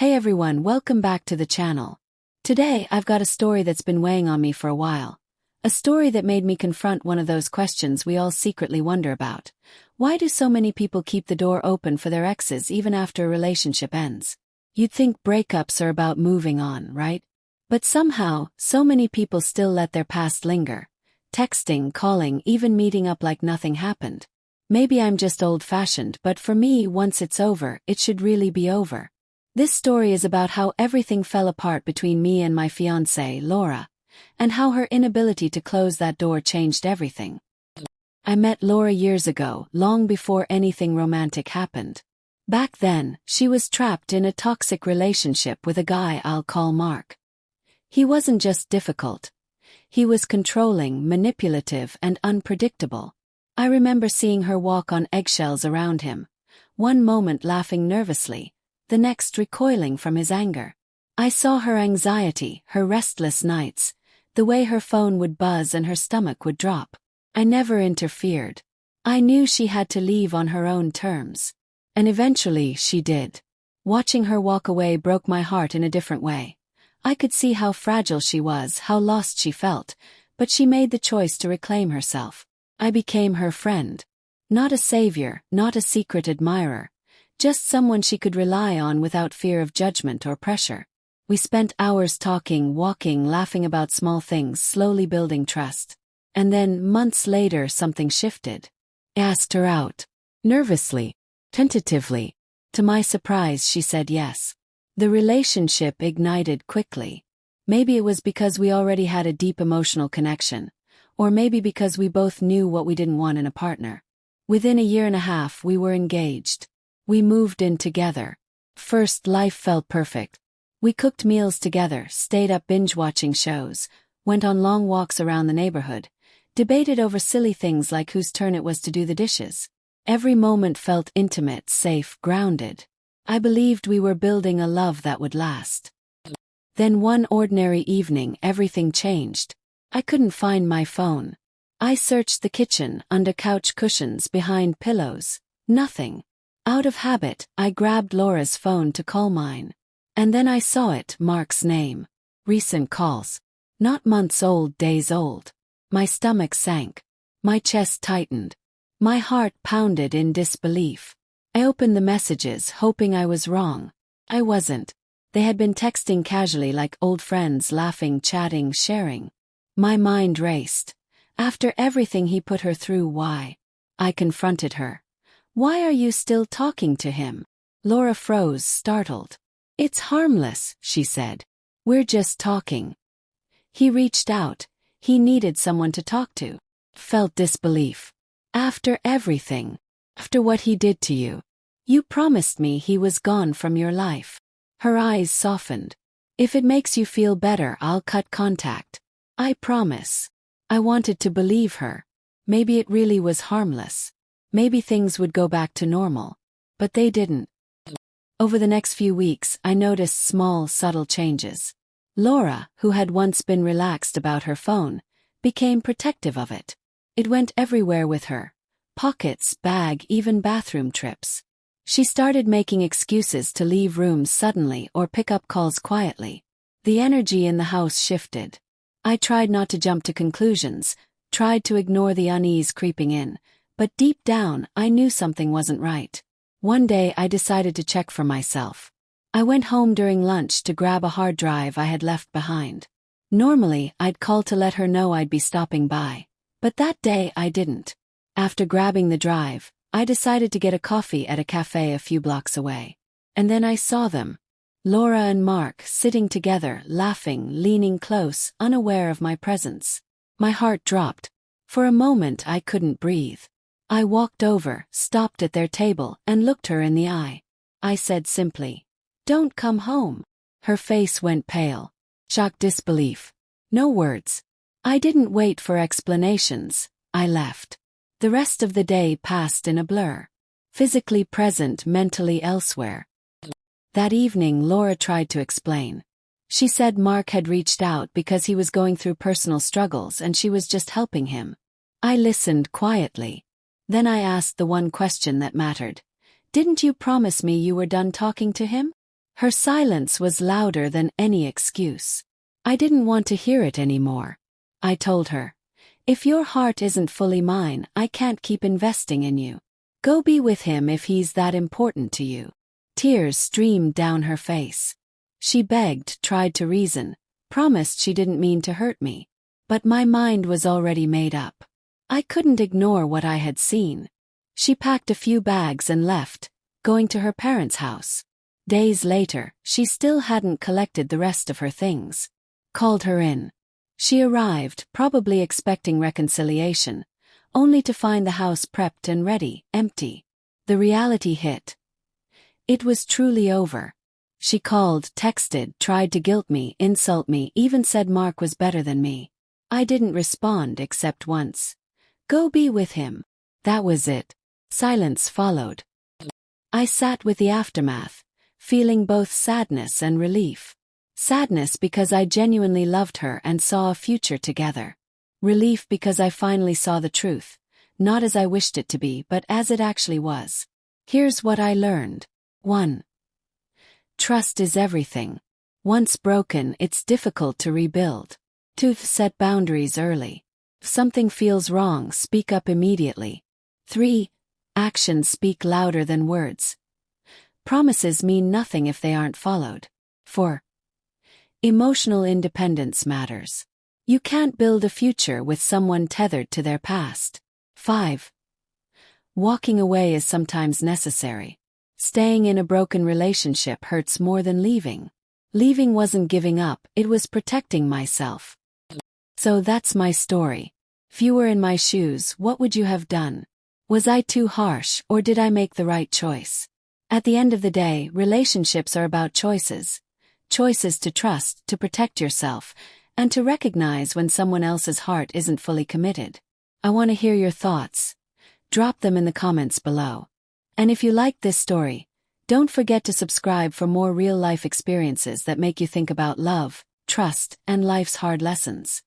Hey everyone, welcome back to the channel. Today I've got a story that's been weighing on me for a while. A story that made me confront one of those questions we all secretly wonder about. Why do so many people keep the door open for their exes even after a relationship ends? You'd think breakups are about moving on, right? But somehow, so many people still let their past linger. Texting, calling, even meeting up like nothing happened. Maybe I'm just old-fashioned, but for me, once it's over, it should really be over. This story is about how everything fell apart between me and my fiancée, Laura, and how her inability to close that door changed everything. I met Laura years ago, long before anything romantic happened. Back then, she was trapped in a toxic relationship with a guy I'll call Mark. He wasn't just difficult. He was controlling, manipulative, and unpredictable. I remember seeing her walk on eggshells around him, one moment laughing nervously, the next recoiling from his anger. I saw her anxiety, her restless nights, the way her phone would buzz and her stomach would drop. I never interfered. I knew she had to leave on her own terms. And eventually she did. Watching her walk away broke my heart in a different way. I could see how fragile she was, how lost she felt, but she made the choice to reclaim herself. I became her friend. Not a savior, not a secret admirer. Just someone she could rely on without fear of judgment or pressure. We spent hours talking, walking, laughing about small things, slowly building trust. And then, months later, something shifted. I asked her out. Nervously. Tentatively. To my surprise, she said yes. The relationship ignited quickly. Maybe it was because we already had a deep emotional connection. Or maybe because we both knew what we didn't want in a partner. Within a year and a half, we were engaged. We moved in together. First, life felt perfect. We cooked meals together, stayed up binge-watching shows, went on long walks around the neighborhood, debated over silly things like whose turn it was to do the dishes. Every moment felt intimate, safe, grounded. I believed we were building a love that would last. Then one ordinary evening, everything changed. I couldn't find my phone. I searched the kitchen, under couch cushions, behind pillows. Nothing. Out of habit, I grabbed Laura's phone to call mine. And then I saw it, Mark's name. Recent calls. Not months old, days old. My stomach sank. My chest tightened. My heart pounded in disbelief. I opened the messages, hoping I was wrong. I wasn't. They had been texting casually like old friends, laughing, chatting, sharing. My mind raced. After everything he put her through, why? I confronted her. Why are you still talking to him? Laura froze, startled. It's harmless, she said. We're just talking. He reached out. He needed someone to talk to. Felt disbelief. After everything. After what he did to you. You promised me he was gone from your life. Her eyes softened. If it makes you feel better, I'll cut contact. I promise. I wanted to believe her. Maybe it really was harmless. Maybe things would go back to normal. But they didn't. Over the next few weeks, I noticed small, subtle changes. Laura, who had once been relaxed about her phone, became protective of it. It went everywhere with her. Pockets, bag, even bathroom trips. She started making excuses to leave rooms suddenly or pick up calls quietly. The energy in the house shifted. I tried not to jump to conclusions, tried to ignore the unease creeping in. But deep down, I knew something wasn't right. One day I decided to check for myself. I went home during lunch to grab a hard drive I had left behind. Normally, I'd call to let her know I'd be stopping by. But that day I didn't. After grabbing the drive, I decided to get a coffee at a cafe a few blocks away. And then I saw them. Laura and Mark sitting together, laughing, leaning close, unaware of my presence. My heart dropped. For a moment I couldn't breathe. I walked over, stopped at their table, and looked her in the eye. I said simply, "Don't come home." Her face went pale. Shocked disbelief. No words. I didn't wait for explanations. I left. The rest of the day passed in a blur. Physically present, mentally elsewhere. That evening Laura tried to explain. She said Mark had reached out because he was going through personal struggles and she was just helping him. I listened quietly. Then I asked the one question that mattered. Didn't you promise me you were done talking to him? Her silence was louder than any excuse. I didn't want to hear it anymore. I told her, "If your heart isn't fully mine, I can't keep investing in you. Go be with him if he's that important to you." Tears streamed down her face. She begged, tried to reason, promised she didn't mean to hurt me. But my mind was already made up. I couldn't ignore what I had seen. She packed a few bags and left, going to her parents' house. Days later, she still hadn't collected the rest of her things. Called her in. She arrived, probably expecting reconciliation, only to find the house prepped and ready, empty. The reality hit. It was truly over. She called, texted, tried to guilt me, insult me, even said Mark was better than me. I didn't respond except once. Go be with him. That was it. Silence followed. I sat with the aftermath, feeling both sadness and relief. Sadness because I genuinely loved her and saw a future together. Relief because I finally saw the truth, not as I wished it to be but as it actually was. Here's what I learned. 1. Trust is everything. Once broken, it's difficult to rebuild. 2. Set boundaries early. If something feels wrong, speak up immediately. 3. Actions speak louder than words. Promises mean nothing if they aren't followed. 4. Emotional independence matters. You can't build a future with someone tethered to their past. 5. Walking away is sometimes necessary. Staying in a broken relationship hurts more than leaving. Leaving wasn't giving up, it was protecting myself. So that's my story. If you were in my shoes, what would you have done? Was I too harsh, or did I make the right choice? At the end of the day, relationships are about choices. Choices to trust, to protect yourself, and to recognize when someone else's heart isn't fully committed. I want to hear your thoughts. Drop them in the comments below. And if you liked this story, don't forget to subscribe for more real-life experiences that make you think about love, trust, and life's hard lessons.